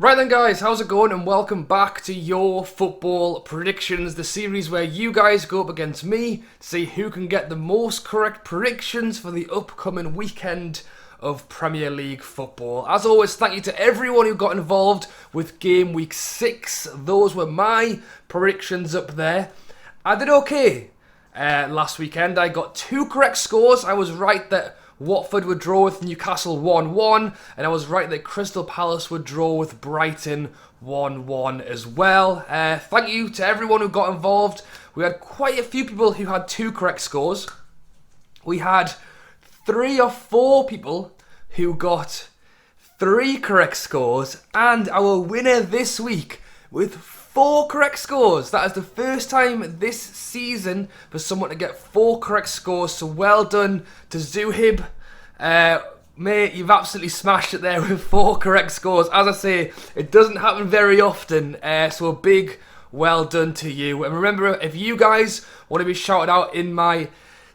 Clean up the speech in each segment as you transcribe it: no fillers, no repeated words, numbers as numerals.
Right then guys, how's it going and welcome back to your football predictions, the series where you guys go up against me to see who can get the most correct predictions for the upcoming weekend of Premier League football. As always, thank you to everyone who got involved with Game Week 6. Those were my predictions up there. I did okay last weekend. I got 2 correct scores. I was right that Watford would draw with Newcastle 1-1, and I was right that Crystal Palace would draw with Brighton 1-1 as well. Thank you to everyone who got involved. We had quite a few people who had 2 correct scores. We had 3 or 4 people who got 3 correct scores, and our winner this week with 4 correct scores. That is the first time this season for someone to get 4 correct scores, so well done to Zuhib. Mate, you've absolutely smashed it there with 4 correct scores. As I say, it doesn't happen very often, so a big well done to you. And remember, if you guys want to be shouted out in my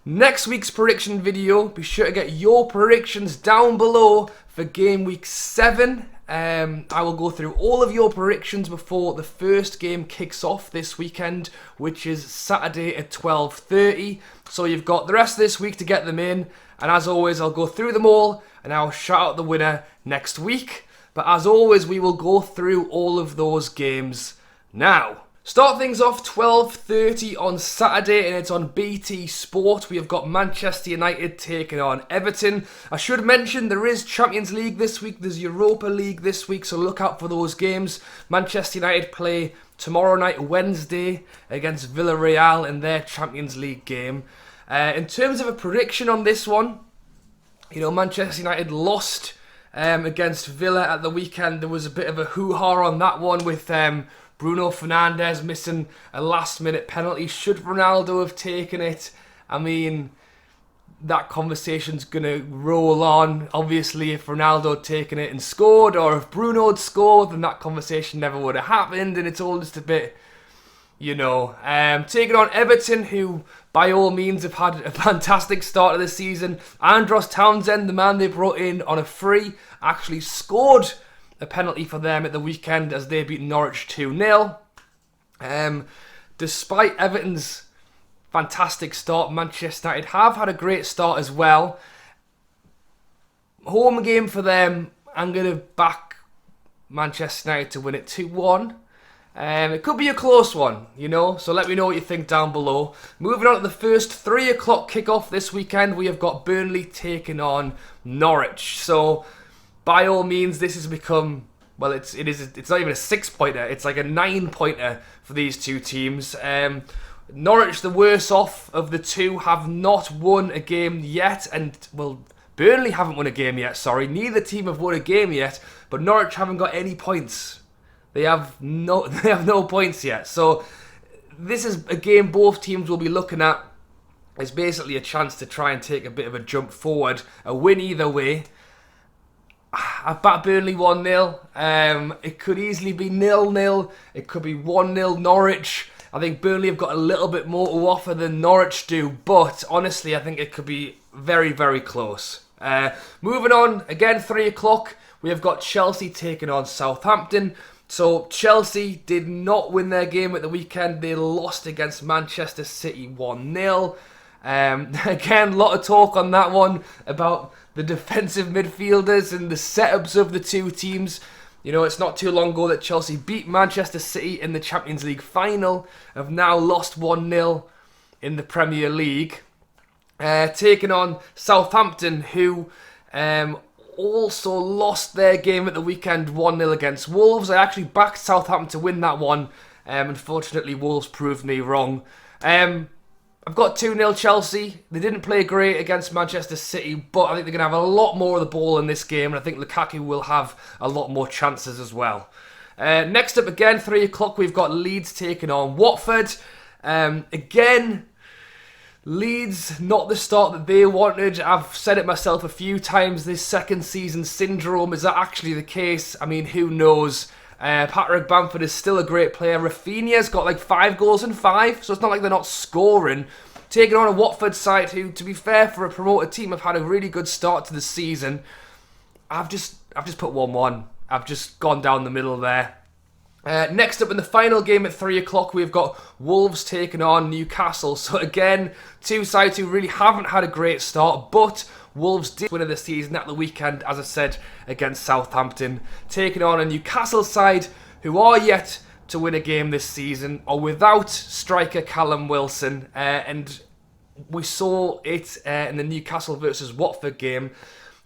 next week's prediction video, be sure to get your predictions down below for Game Week 7. I will go through all of your predictions before the first game kicks off this weekend, which is Saturday at 12:30. So you've got the rest of this week to get them in, and as always, I'll go through them all and I'll shout out the winner next week. But as always, we will go through all of those games now. Start things off 12:30 on Saturday, and it's on BT Sport. We have got Manchester United taking on Everton. I should mention there is Champions League this week, there's Europa League this week, so look out for those games. Manchester United play tomorrow night, Wednesday, against Villarreal in their Champions League game. In terms of a prediction on this one, you know, Manchester United lost against Villa at the weekend. There was a bit of a hoo-ha on that one with Bruno Fernandes missing a last-minute penalty. Should Ronaldo have taken it? I mean, that conversation's going to roll on. Obviously, if Ronaldo had taken it and scored, or if Bruno had scored, then that conversation never would have happened, and it's all just a bit, you know. Taking on Everton, who by all means have had a fantastic start of the season. Andros Townsend, the man they brought in on a free, actually scored a penalty for them at the weekend as they beat Norwich 2-0. Despite Everton's fantastic start, Manchester United have had a great start as well. Home game for them, I'm going to back Manchester United to win it 2-1. It could be a close one, you know, so let me know what you think down below. Moving on to the first 3 o'clock kickoff this weekend, we have got Burnley taking on Norwich. So by all means, this has become, well, it's not even a 6-pointer, it's like a 9-pointer for these two teams. Norwich, the worse off of the two, have not won a game yet, and, well, Burnley haven't won a game yet, sorry. Neither team have won a game yet, but Norwich haven't got any points. They have no points yet. So this is a game both teams will be looking at. It's basically a chance to try and take a bit of a jump forward, a win either way. I've backed Burnley 1-0. It could easily be 0-0. It could be 1-0 Norwich. I think Burnley have got a little bit more to offer than Norwich do, but honestly, I think it could be very, very close. Moving on, again, 3 o'clock, we have got Chelsea taking on Southampton. So Chelsea did not win their game at the weekend. They lost against Manchester City 1-0. Again, a lot of talk on that one about the defensive midfielders and the setups of the two teams. You know, it's not too long ago that Chelsea beat Manchester City in the Champions League final. Have now lost 1-0 in the Premier League. Taking on Southampton, who also lost their game at the weekend 1-0 against Wolves. I actually backed Southampton to win that one. Unfortunately, Wolves proved me wrong. I've got 2-0 Chelsea. They didn't play great against Manchester City, but I think they're going to have a lot more of the ball in this game, and I think Lukaku will have a lot more chances as well. Next up again, 3 o'clock, we've got Leeds taking on Watford. Again, Leeds, not the start that they wanted. I've said it myself a few times, this second season syndrome. Is that actually the case? I mean, who knows? Patrick Bamford is still a great player. Rafinha's got like 5 goals in 5, so it's not like they're not scoring. Taking on a Watford side who, to be fair, for a promoted team, have had a really good start to the season. I've just put 1-1. I've just gone down the middle there. Next up in the final game at 3 o'clock, we've got Wolves taking on Newcastle. So again, two sides who really haven't had a great start, but Wolves did win of the season at the weekend, as I said, against Southampton. Taking on a Newcastle side who are yet to win a game this season, or without striker Callum Wilson. And we saw it in the Newcastle versus Watford game.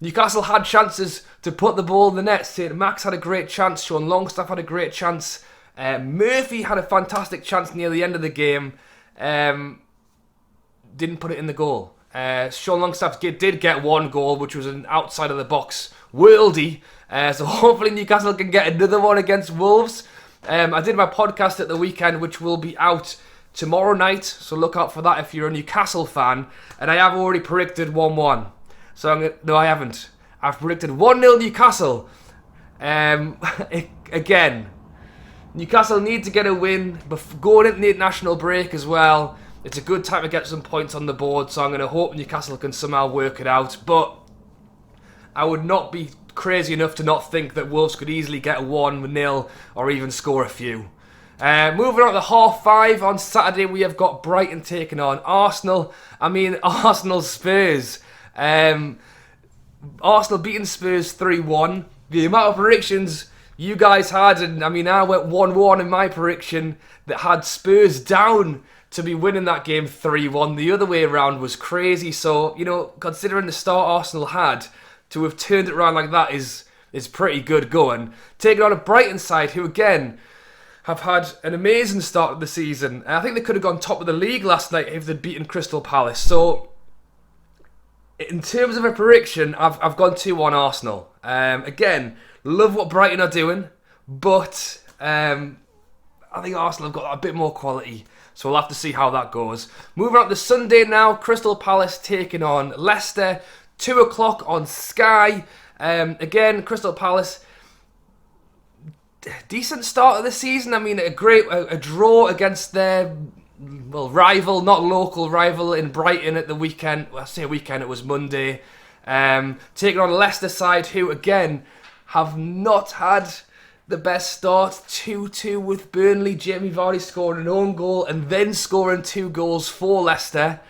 Newcastle had chances to put the ball in the net. St. Max had a great chance. Sean Longstaff had a great chance. Murphy had a fantastic chance near the end of the game. Didn't put it in the goal. Sean Longstaff did get one goal, which was an outside of the box worldie. So hopefully Newcastle can get another one against Wolves. I did my podcast at the weekend, which will be out tomorrow night. So look out for that if you're a Newcastle fan. And I have already predicted 1-1. So no, I haven't. I've predicted 1-0 Newcastle. Again, Newcastle need to get a win going into the international break as well. It's a good time to get some points on the board, so I'm going to hope Newcastle can somehow work it out. But I would not be crazy enough to not think that Wolves could easily get a 1-0 or even score a few. Moving on to 5:30 on Saturday, we have got Brighton taking on Arsenal. Arsenal Spurs. Arsenal beating Spurs 3-1. The amount of predictions you guys had, and I went 1-1 in my prediction that had Spurs down to be winning that game 3-1. The other way around was crazy. So, considering the start Arsenal had, to have turned it around like that is pretty good going. Taking on a Brighton side who, again, have had an amazing start of the season. I think they could have gone top of the league last night if they'd beaten Crystal Palace. So, in terms of a prediction, I've gone 2-1 Arsenal. Again, love what Brighton are doing, but I think Arsenal have got a bit more quality. So we'll have to see how that goes. Moving on to Sunday now, Crystal Palace taking on Leicester. 2 o'clock on Sky. Again, Crystal Palace, decent start of the season. A draw against their rival, not local rival in Brighton at the weekend. Well, I say weekend, it was Monday. Taking on Leicester side who, again, have not had the best start. 2-2 with Burnley. Jamie Vardy scoring an own goal and then scoring 2 goals for Leicester.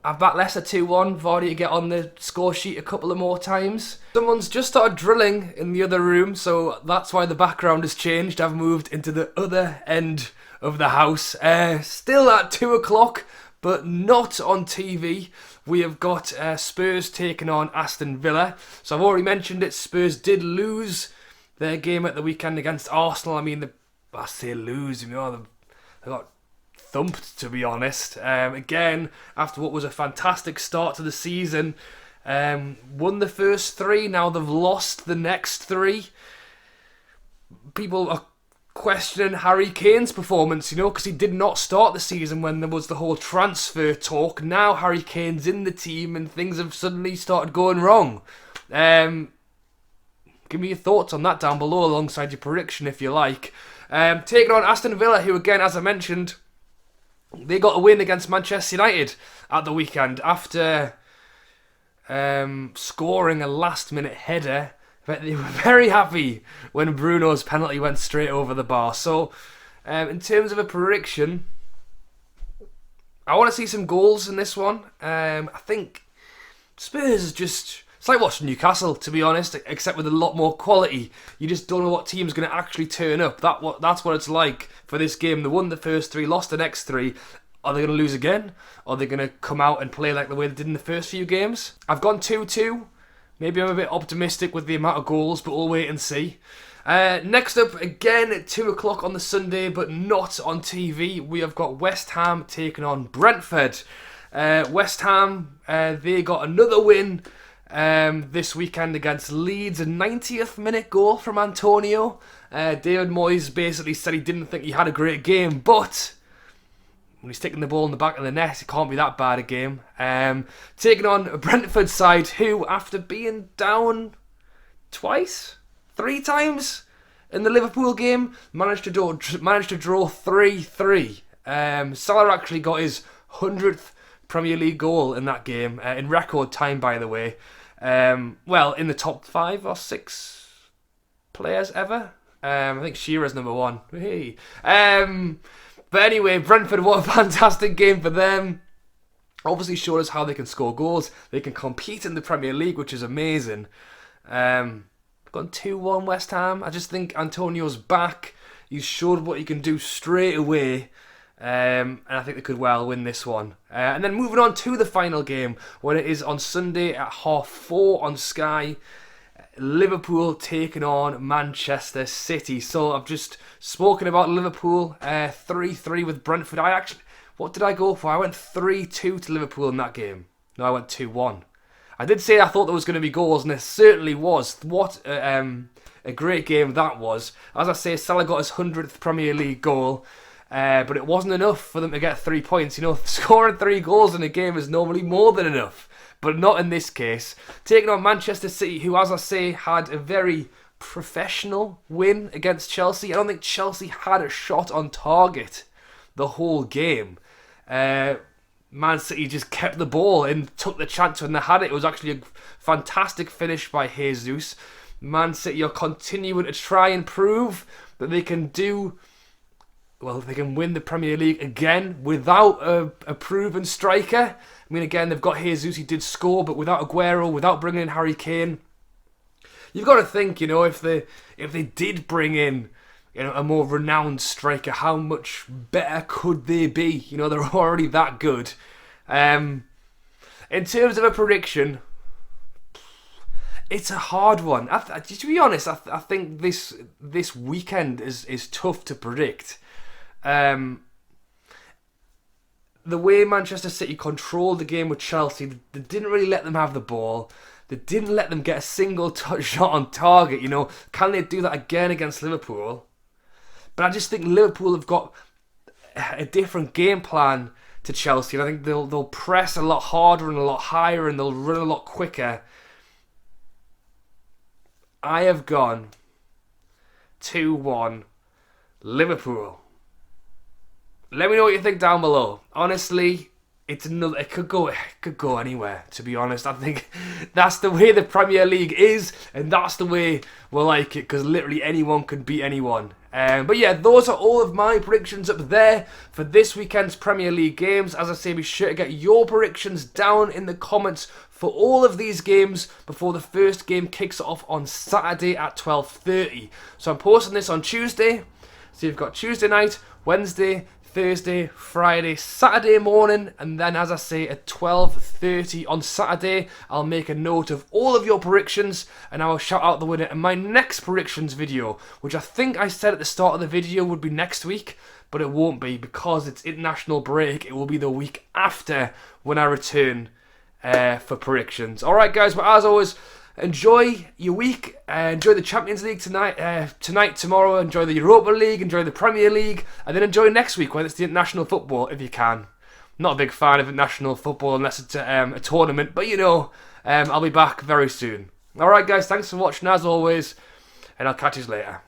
I've backed Leicester 2-1. Vardy to get on the score sheet a couple of more times. Someone's just started drilling in the other room, so that's why the background has changed. I've moved into the other end of the house. Still at 2 o'clock, but not on TV. We have got Spurs taking on Aston Villa. So I've already mentioned it. Spurs did lose their game at the weekend against Arsenal. I say lose. They got thumped, to be honest. Again, after what was a fantastic start to the season, won the first 3. Now they've lost the next 3. People are questioning Harry Kane's performance, because he did not start the season when there was the whole transfer talk. Now Harry Kane's in the team and things have suddenly started going wrong. Give me your thoughts on that down below alongside your prediction if you like. Taking on Aston Villa, who again, as I mentioned, they got a win against Manchester United at the weekend after scoring a last-minute header. But they were very happy when Bruno's penalty went straight over the bar. So, in terms of a prediction, I want to see some goals in this one. I think Spurs is just... It's like watching Newcastle, to be honest, except with a lot more quality. You just don't know what team's going to actually turn up. That's what it's like for this game. They won the first 3, lost the next 3. Are they going to lose again? Or are they going to come out and play like the way they did in the first few games? I've gone 2-2. Maybe I'm a bit optimistic with the amount of goals, but we'll wait and see. Next up, again at 2 o'clock on the Sunday, but not on TV, we have got West Ham taking on Brentford. West Ham, they got another win this weekend against Leeds. A 90th minute goal from Antonio. David Moyes basically said he didn't think he had a great game, but when he's taking the ball in the back of the net, it can't be that bad a game. Taking on a Brentford side who, after being down 3 times in the Liverpool game, managed to draw 3-3. Salah actually got his 100th Premier League goal in that game, in record time, by the way. In the top 5 or 6 players ever. I think Shearer's number 1. Hey. But anyway, Brentford, what a fantastic game for them. Obviously showed us how they can score goals. They can compete in the Premier League, which is amazing. Gone 2-1 West Ham. I just think Antonio's back. He's showed what he can do straight away. And I think they could well win this one. And then moving on to the final game, when it is on Sunday at 4:30 on Sky. Liverpool taking on Manchester City. So I've just spoken about Liverpool, 3-3 with Brentford. What did I go for? I went 3-2 to Liverpool in that game. No, I went 2-1. I did say I thought there was going to be goals, and there certainly was. What a great game that was. As I say, Salah got his 100th Premier League goal, but it wasn't enough for them to get 3 points. You know, scoring 3 goals in a game is normally more than enough. But not in this case. Taking on Manchester City, who, as I say, had a very professional win against Chelsea. I don't think Chelsea had a shot on target the whole game. Man City just kept the ball and took the chance when they had it. It was actually a fantastic finish by Jesus. Man City are continuing to try and prove that they can they can win the Premier League again without a proven striker. I mean, again, they've got Jesus, he did score, but without Aguero, without bringing in Harry Kane. You've got to think, if they did bring in, a more renowned striker, how much better could they be? They're already that good. In terms of a prediction, it's a hard one. To be honest, I think this weekend is tough to predict. The way Manchester City controlled the game with Chelsea, they didn't really let them have the ball. They didn't let them get a single shot on target. Can they do that again against Liverpool? But I just think Liverpool have got a different game plan to Chelsea. And I think they'll press a lot harder and a lot higher, and they'll run a lot quicker. I have gone 2-1 Liverpool. Let me know what you think down below. Honestly, it could go anywhere, to be honest. I think that's the way the Premier League is, and that's the way we'll like it, because literally anyone can beat anyone. But yeah, those are all of my predictions up there for this weekend's Premier League games. As I say, be sure to get your predictions down in the comments for all of these games before the first game kicks off on Saturday at 12:30. So I'm posting this on Tuesday. So you've got Tuesday night, Wednesday, Thursday, Friday, Saturday morning, and then, as I say, at 12:30 on Saturday, I'll make a note of all of your predictions, and I will shout out the winner in my next predictions video, which I think I said at the start of the video would be next week, but it won't be because it's international break. It will be the week after when I return for predictions. Alright guys, but as always, enjoy your week, enjoy the Champions League tonight, tomorrow, enjoy the Europa League, enjoy the Premier League, and then enjoy next week when it's the international football, if you can. Not a big fan of international football unless it's a tournament, but I'll be back very soon. Alright guys, thanks for watching as always, and I'll catch you later.